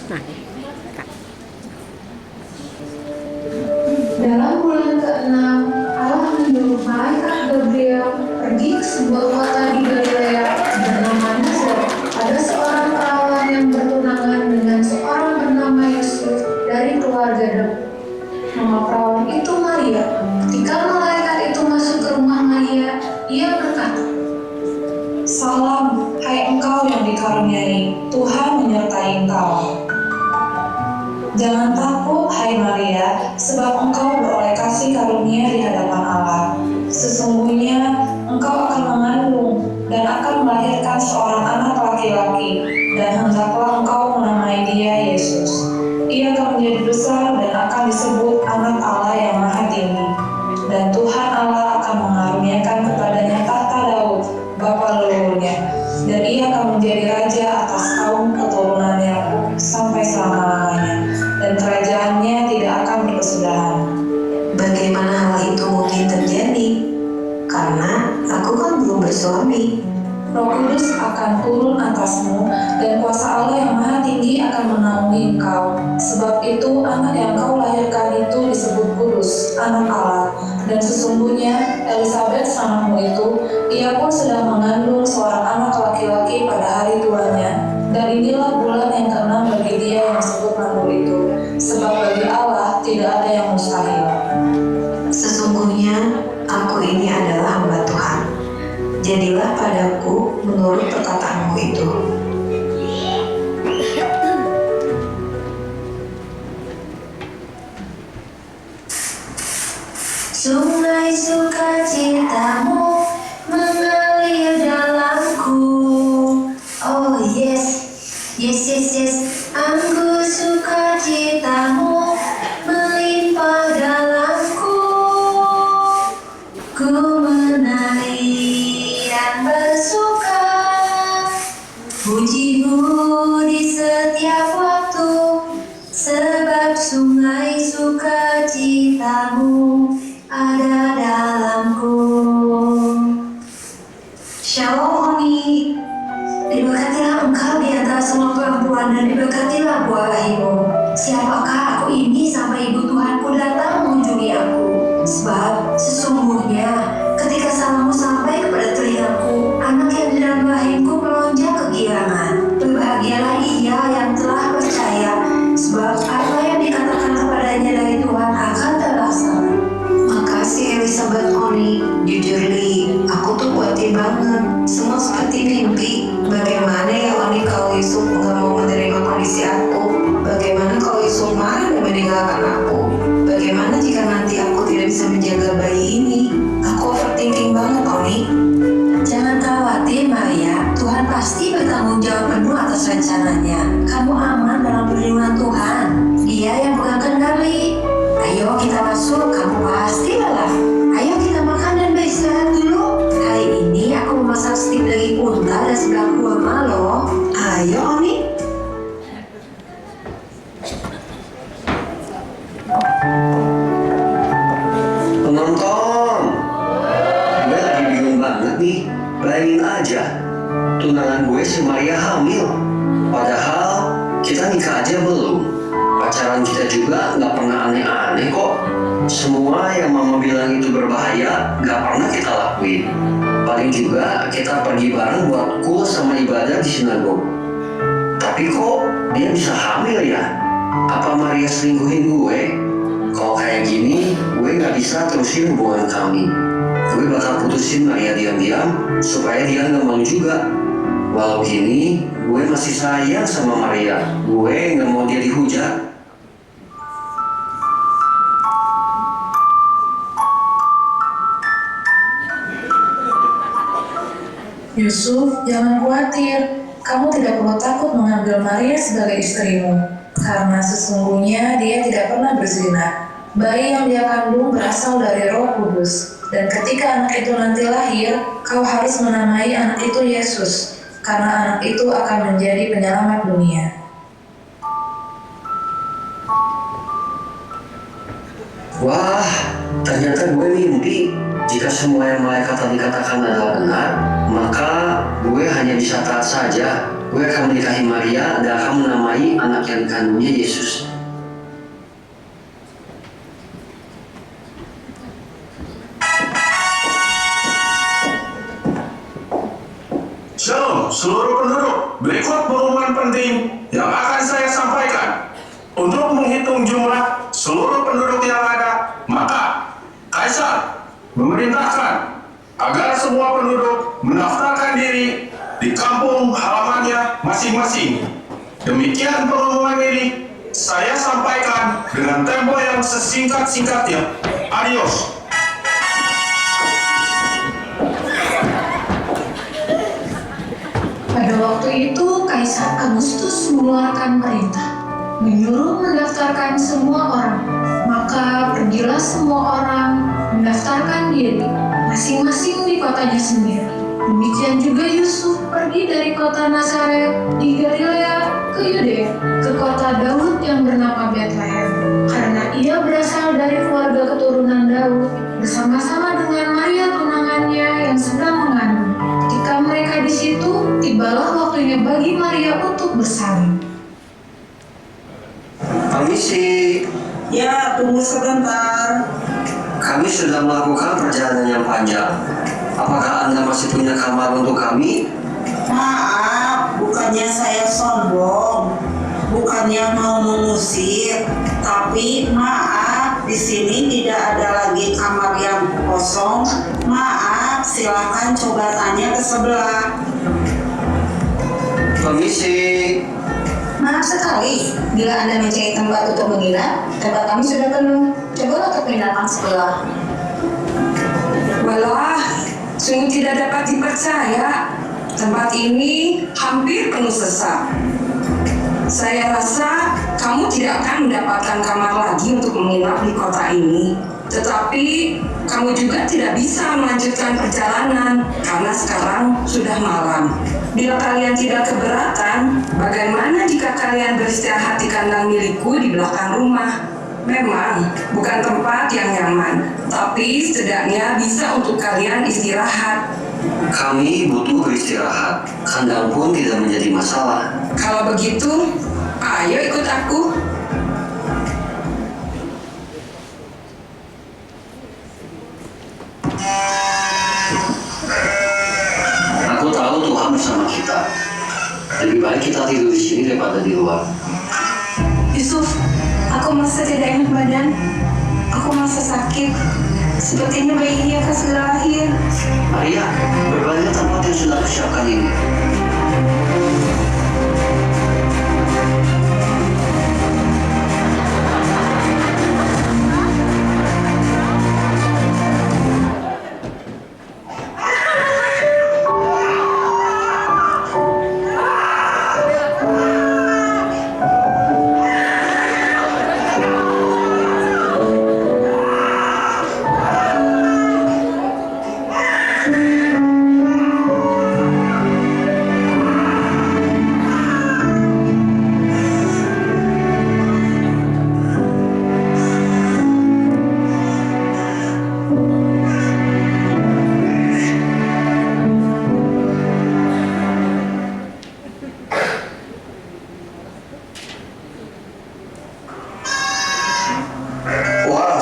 Nah, Kak. Dalam bulan ke-6, Allah menyuruh malaikat Gabriel pergi ke sebuah kota di Galilea bernama Nazareth. Ada seorang perawan yang bertunangan dengan seorang bernama Yusuf dari keluarga Daud. Nama perawan itu Maria. Ketika malaikat itu masuk ke rumah Maria, ia berkata, "Salam, hai engkau yang dikaruniai, Tuhan menyertai engkau. Jangan takut, hai Maria, sebab engkau beroleh kasih karunia di hadapan Allah. Sesungguhnya engkau akan mengandung dan akan melahirkan seorang anak laki-laki, dan hendaklah engkau menamai dia Yesus. Ia akan menjadi besar dan akan disebut Anak Allah yang Maha Tinggi. Dan Tuhan Allah akan mengaruniakan kepadanya tahta Daud, bapa leluhurnya, dan ia akan menjadi raja atas kaum keturunan Yakub sampai selama-lamanya, dan kerajaannya tidak akan berkesudahan." Bagaimana hal itu mungkin terjadi? Karena aku kan belum bersuami. Roh Kudus akan turun atasmu, dan kuasa Allah yang Maha Tinggi akan menaungi engkau. Sebab itu anak yang kau lahirkan itu disebut kudus, anak Allah. Dan sesungguhnya Elisabet sanakmu itu, ia pun sedang mengandung seorang anak laki-laki pada hari tuanya. Dan inilah bulan yang ke-6 bagi dia yang disebut mandul itu. Sebab bagi Allah tidak ada yang mustahil. Sesungguhnya aku ini adalah hamba Tuhan. Jadilah padaku menurut perkataanmu itu. Sungai sukacitamu mengalir dalamku. Oh yes, yes, yes, yes. Anggur sukacitamu melimpah dalamku. Ku menari dan bersuka, pujimu di setiap waktu, sebab sungai sukacitamu ada dalamku. Shalom Oni, diberkatilah engkau di antara semua perempuan dan diberkatilah buah rahimmu. Siapakah aku ini sampai ibu Tuhanku datang mengunjungi aku? Sebab sesungguhnya ketika salammu sampai kepada telingaku, anak yang di dalam rahimku melonjak kegirangan. Berbahagialah ia yang telah percaya, sebab apa yang dikatakan kepadanya dari Tuhan akan terlaksana. Makasih Elisabeth Oni, jujur Li, aku tuh khawatir banget. Semua seperti mimpi. Bagaimana ya Oni kalau Yusuf nggak mau menerima kondisi aku? Bagaimana kalau Yusuf marah dan meninggalkan aku? Bagaimana jika nanti aku tidak bisa menjaga bayi ini? Aku overthinking banget Oni. Jangan khawatir Maria, Tuhan pasti bertanggung jawab penuh atas rencananya. Kamu aman dalam perlindungan Tuhan. Dia yang pegang kendali. Ayo kita masuk, kamu pasti lelah. Ayo kita makan dan beristirahat dulu. Hari ini aku memasak stik daging unta dan sebelah kurma loh. Ayo Oni. Penonton, gue lagi bingung banget nih. Bayangin aja, tunangan gue si Maria hamil. Padahal kita nikah aja belum. Pacaran kita juga nggak pernah aneh-aneh kok. Semua yang mama bilang itu berbahaya nggak pernah kita lakuin. Paling juga kita pergi bareng buat kul sama ibadah di sinagog. Tapi kok dia bisa hamil ya? Apa Maria selingkuhin gue? Kalau kayak gini, gue nggak bisa terusin hubungan kami. Gue bakal putusin Maria diam-diam supaya dia nggak malu juga. Walau gini, gue masih sayang sama Maria. Gue nggak mau dia dihujat. Yusuf, jangan khawatir. Kamu tidak perlu takut mengambil Maria sebagai istrimu, karena sesungguhnya dia tidak pernah berzina. Bayi yang dia kandung berasal dari Roh Kudus, dan ketika anak itu nanti lahir, kau harus menamai anak itu Yesus, karena anak itu akan menjadi penyelamat dunia. Wah, ternyata gue mimpi. Jika semua yang malaikat tadi katakan adalah benar, maka gue hanya bisa taat saja. gue akan menikahi Maria dan akan menamai anak yang dikandungnya Yesus. Shalom seluruh penduduk, berikut pengumuman penting yang akan saya sampaikan. Untuk menghitung jumlah seluruh penduduk yang ada, maka Kaisar memerintahkan agar semua penduduk mendaftarkan diri di kampung halamannya masing-masing. Demikian pengumuman ini saya sampaikan dengan tempo yang sesingkat-singkatnya. Adios. Pada waktu itu, Kaisar Agustus mengeluarkan perintah, menyuruh mendaftarkan semua orang. Maka pergilah semua orang mendaftarkan diri, masing-masing di kotanya sendiri. Demikian juga Yusuf pergi dari kota Nazaret di Galilea ke Yudea, ke kota Daud yang bernama Betlehem, karena ia berasal dari keluarga keturunan Daud, bersama-sama dengan Maria tunangannya yang sedang mengandung. Ketika mereka di situ, tibalah waktunya bagi Maria untuk bersalin. Permisi, Ya, tunggu sebentar. kami sudah melakukan perjalanan yang panjang. Apakah Anda masih punya kamar untuk kami? Maaf, bukannya saya sombong, bukannya mau mengusir, tapi maaf, di sini tidak ada lagi kamar yang kosong. Maaf, silakan coba tanya ke sebelah. Permisi. Maaf sekali, bila Anda mencari tempat untuk menginap, tempat kami sudah penuh. Cobalah ke penginapan sebelah. Walah, sungguh tidak dapat dipercaya. Tempat ini hampir penuh sesak. Saya rasa kamu tidak akan mendapatkan kamar lagi untuk menginap di kota ini. Tetapi kamu juga tidak bisa melanjutkan perjalanan karena sekarang sudah malam. Bila kalian tidak keberatan, bagaimana jika kalian beristirahat di kandang milikku di belakang rumah? Memang bukan tempat yang nyaman, tapi setidaknya bisa untuk kalian istirahat. Kami butuh beristirahat. Kandang pun tidak menjadi masalah. Kalau begitu, ayo ikut aku. Aku tahu Tuhan bersama kita. Lebih baik kita tidur di sini daripada di luar. Yusuf, aku merasa tidak enak badan. Aku merasa sakit. Sepertinya bayi ini akan segera lahir. Maria, berbalik tempat yang sudah kusiapkan ini.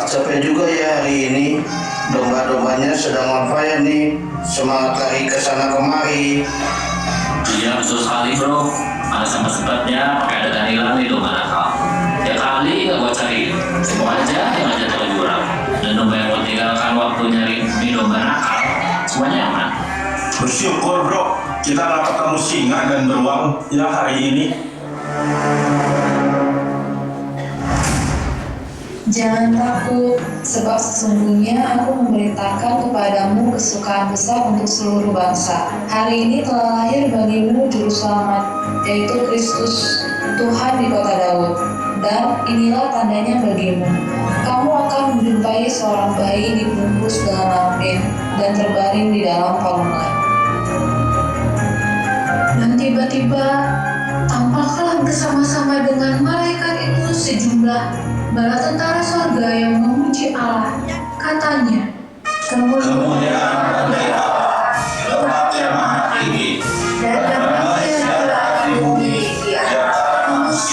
Capek juga ya hari ini. Domba-dombanya sedang on fire nih. Semangat lari ke sana kemari. Iya betul sekali bro. Ada sempat-sempatnya pakai adegan hilang di domba nakal. Ya kali gak gua cari. Semua aja yang aja ke jurang. Dan domba yang gua tinggalkan waktu nyari di domba nakal, semuanya aman. Bersyukur bro, kita dapat ketemu singa dan beruang ya hari ini. Jangan takut, sebab sesungguhnya aku memberitakan kepadamu kesukaan besar untuk seluruh bangsa. Hari ini telah lahir bagimu Juru Selamat, yaitu Kristus, Tuhan di kota Daud. Dan inilah tandanya bagimu. Kamu akan menjumpai seorang bayi dibungkus dengan lampin dan terbaring di dalam palungan. Dan tiba-tiba tampaklah bersama-sama dengan malaikat itu sejumlah bala tentara surga yang memuji Allah. Katanya, Kemuliaan bagi Allah, tempat yang maha tinggi, dan damai sejahtera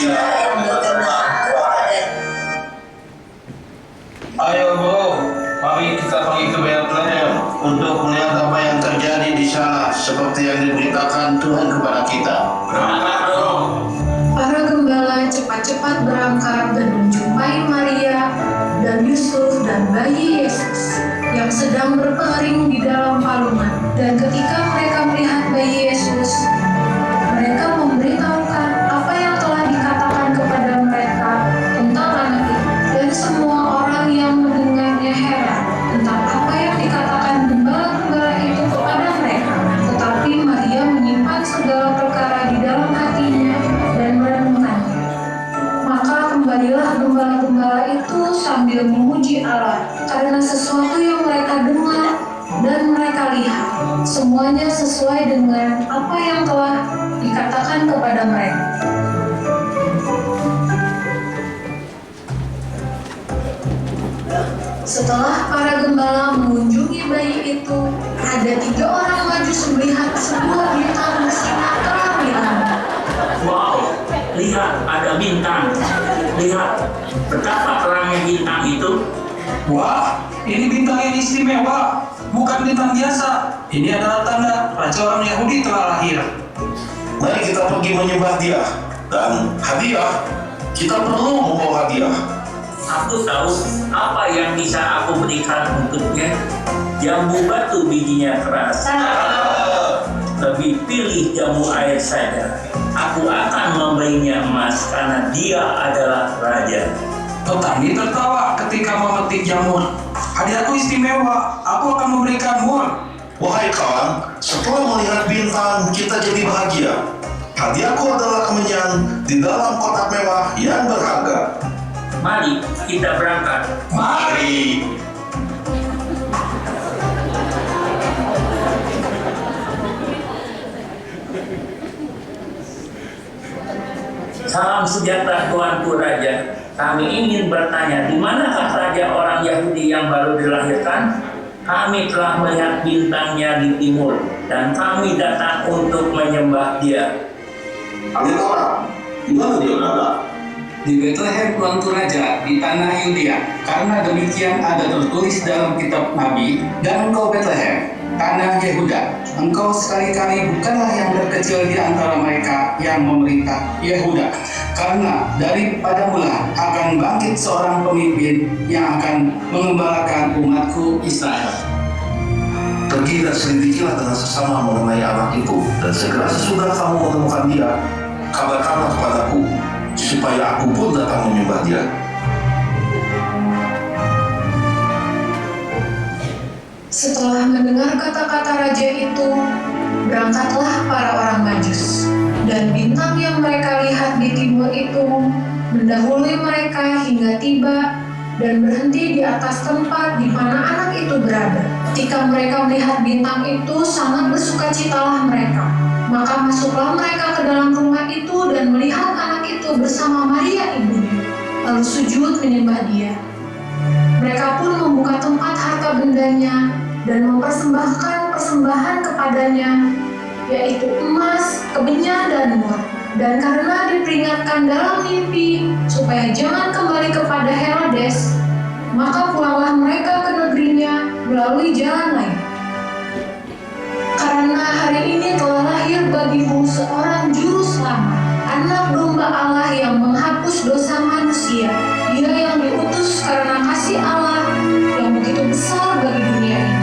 sukacita yang berkenan kepada. Ayo bro, mari kita pergi ke Bethlehem untuk melihat apa yang terjadi di sana seperti yang diberitakan Tuhan kepada kita. Berangkat bro. Para gembala cepat-cepat berangkat dan menjumpai Maria dan Yusuf dan bayi Yesus yang sedang berbaring di dalam palungan. Dan ketika mereka melihat bayi Yesus, mereka memberitahukan apa yang telah dikatakan kepada mereka tentang anak itu. Dan semua orang yang mendengarnya heran tentang apa yang dikatakan gembala-gembala itu kepada mereka. Tetapi Maria menyimpan segala perkara di dalam hatinya dan merenungkannya. Maka kembalilah gembala-gembala itu sambil memuji Allah karena sesuatu yang mereka dengar dan mereka lihat, semuanya sesuai dengan apa yang telah dikatakan kepada mereka. Setelah para gembala mengunjungi bayi itu, ada 3 orang Majus melihat sebuah bintang bersinar terang di langit. Wow, lihat ada bintang. Lihat betapa terangnya bintang itu. Wah, ini bintang yang istimewa, bukan bintang biasa. Ini adalah tanda Raja orang Yahudi telah lahir. Mari kita pergi menyembah Dia dan hadiah. Kita perlu membawa hadiah. Aku tahu apa yang bisa aku berikan untuknya. Jambu batu bijinya keras. Lebih pilih jambu air saja. Aku akan memberinya emas karena dia adalah raja. Petani tertawa ketika memetik jamur. Hadiahku istimewa, aku akan memberikan mur. Wahai kawan, setelah melihat bintang, kita jadi bahagia. Hadiahku adalah kemenyan di dalam kotak mewah yang berharga. Mari kita berangkat. Mari. Salam sejahtera Tuanku Raja. Kami ingin bertanya, di manakah Raja orang Yahudi yang baru dilahirkan? Kami telah melihat bintangnya di timur, dan kami datang untuk menyembah Dia. Kalian orang, di mana dia berada? Di Bethlehem Tuanku Raja, di tanah Yudea. Karena demikian ada tertulis dalam kitab Nabi, dan engkau Bethlehem, tanah Yehuda, engkau sekali-kali bukanlah yang terkecil di antara mereka yang memerintah Yehuda. Karena daripadamulah akan bangkit seorang pemimpin yang akan mengembalakan umatku Israel. Pergi dan selidikilah dengan sesama mengenai anak itu, dan segera sesudah kamu menemukan dia, kabarkanlah kepadaku, supaya aku pun datang menyembah Dia. Setelah mendengar kata-kata raja itu, berangkatlah para orang Majus. Dan bintang yang mereka lihat di timur itu mendahului mereka hingga tiba dan berhenti di atas tempat di mana anak itu berada. Ketika mereka melihat bintang itu, sangat bersukacitalah mereka. Maka masuklah mereka ke dalam rumah itu dan melihat anak itu bersama Maria ibunya, lalu sujud menyembah Dia. Mereka pun membuka tempat harta bendanya dan mempersembahkan persembahan kepadanya, yaitu emas, kemenyan, dan mur. Dan karena diperingatkan dalam mimpi supaya jangan kembali kepada Herodes, maka pulanglah mereka ke negerinya melalui jalan lain. Karena hari ini telah lahir bagimu seorang juru selamat, anak domba Allah yang menghapus dosa manusia. Dia yang diutus karena kasih Allah yang begitu besar bagi dunia ini.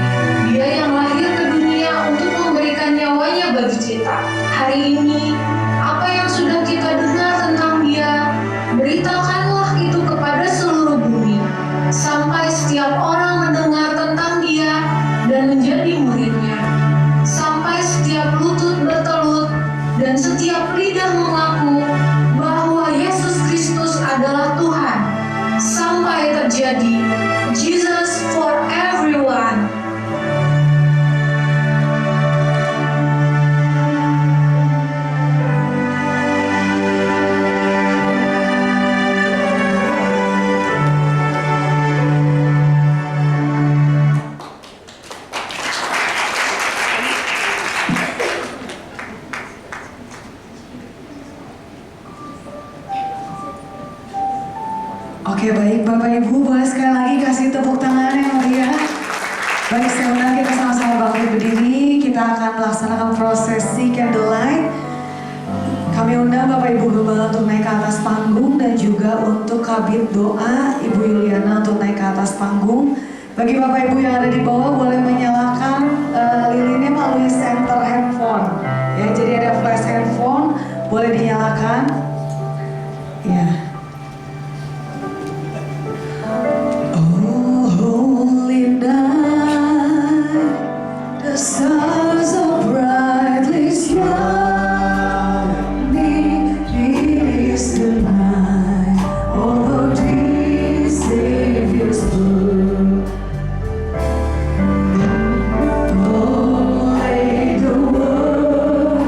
Dia yang lahir ke dunia untuk memberikan nyawanya bagi kita. Hari ini, apa yang sudah kita dengar tentang Dia, beritakanlah itu kepada seluruh bumi, sampai setiap orang mendengar tentang Dia dan menjadi muridnya, sampai setiap lutut bertelut dan setiap lidah Oke, baik Bapak Ibu, boleh sekali lagi kasih tepuk tangan yang meriah. Baik, saya undang kita sama-sama bangkit berdiri. Kita akan melaksanakan prosesi candlelight. Kami undang Bapak Ibu Gembala untuk naik ke atas panggung dan juga untuk kabit doa Ibu Yuliana untuk naik ke atas panggung. Bagi Bapak Ibu yang ada di bawah boleh menyalakan lilinnya melalui center handphone. Ya, jadi ada flash handphone, boleh dinyalakan. Ya. Oh, holy night, the stars are brightly shining. It is the night of our dear Savior's birth. Oh, let the world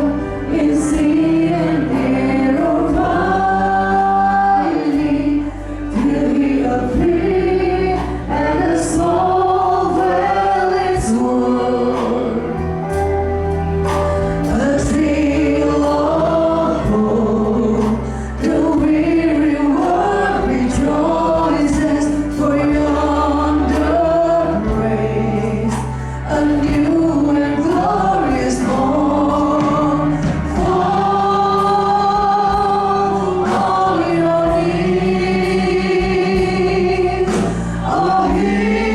in sea and air abiding till He appear and the soul well its world. A tale of hope, the weary world rejoices, for yonder breaks a new and glorious morn. Fall on your knees, oh, hear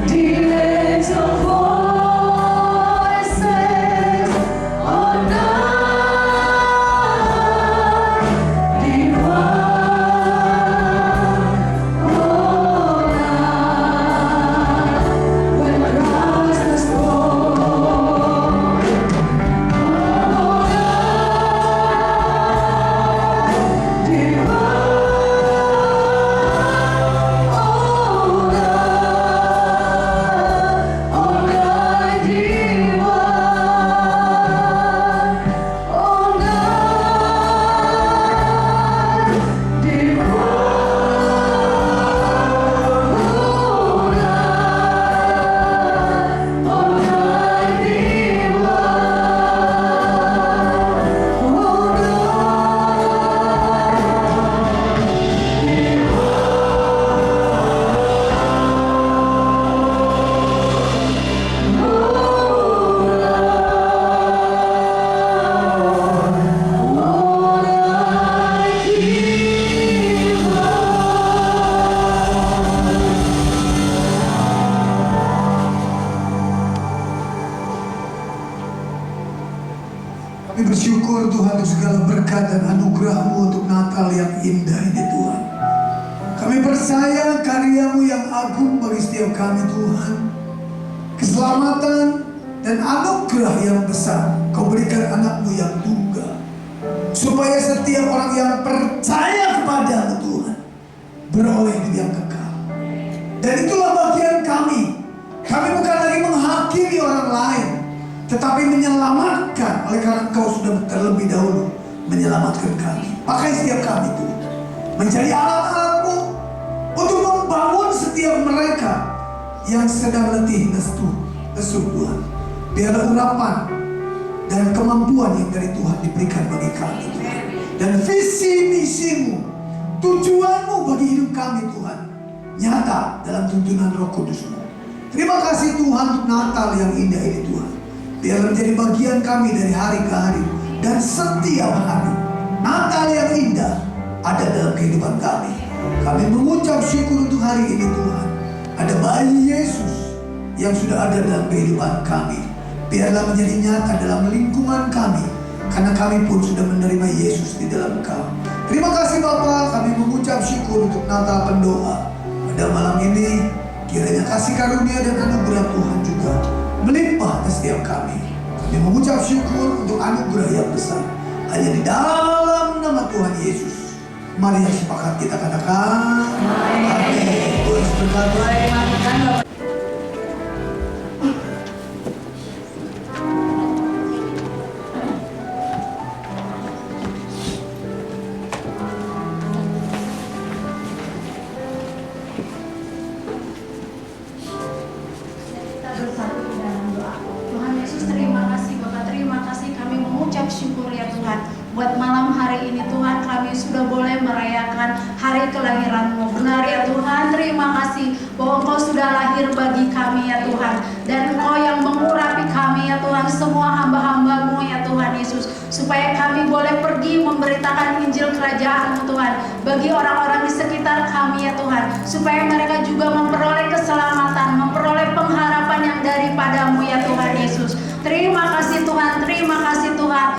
the angel voices on night divine, oh, night when Christ is born, oh, night Kami bersyukur Tuhan untuk segala berkat dan anugerah-Mu untuk Natal yang indah ini Tuhan. Kami percaya karya-Mu yang agung bagi setiap kami Tuhan. Keselamatan dan anugerah yang besar Kau berikan anak-Mu yang tunggal. Supaya setiap orang yang percaya kepada-Mu Tuhan beroleh hidup yang kekal. Dan itulah bagian kami. Kami bukan lagi menghakimi orang lain, tetapi menyelamatkan oleh karena Engkau sudah terlebih dahulu menyelamatkan kami. Pakai setiap kami Tuhan menjadi alat-alat-Mu untuk membangun setiap mereka yang sedang letih lesu Tuhan. Biarlah urapan dan kemampuan yang dari Tuhan diberikan bagi kami Tuhan. Dan visi misimu, tujuanmu bagi hidup kami Tuhan nyata dalam tuntunan Roh Kudus-Mu. Terima kasih Tuhan untuk Natal yang indah ini Tuhan. Biar menjadi bagian kami dari hari ke hari dan setiap hari. Natal yang indah ada dalam kehidupan kami. Kami mengucap syukur untuk hari ini Tuhan. Ada bayi Yesus yang sudah ada dalam kehidupan kami. Biarlah menjadi nyata dalam lingkungan kami, karena kami pun sudah menerima Yesus di dalam Engkau. Terima kasih Bapa, kami mengucap syukur untuk Natal pendoa. Pada malam ini kiranya kasih karunia dan anugerah Tuhan juga melimpah ke setiap kami. Kami mengucap syukur untuk anugerah yang besar hanya di dalam nama Tuhan Yesus. Mari yang sepakat kita katakan amin. Tuhan berkati. Buat malam hari hari ini Tuhan kami sudah boleh merayakan hari kelahiran-Mu. Benar ya Tuhan, terima kasih bahwa Engkau sudah lahir bagi kami ya Tuhan. Dan Engkau yang mengurapi kami ya Tuhan, semua hamba-hamba-Mu ya Tuhan Yesus. Supaya kami boleh pergi memberitakan Injil Kerajaan-Mu Tuhan bagi orang-orang di sekitar kami ya Tuhan. Supaya mereka juga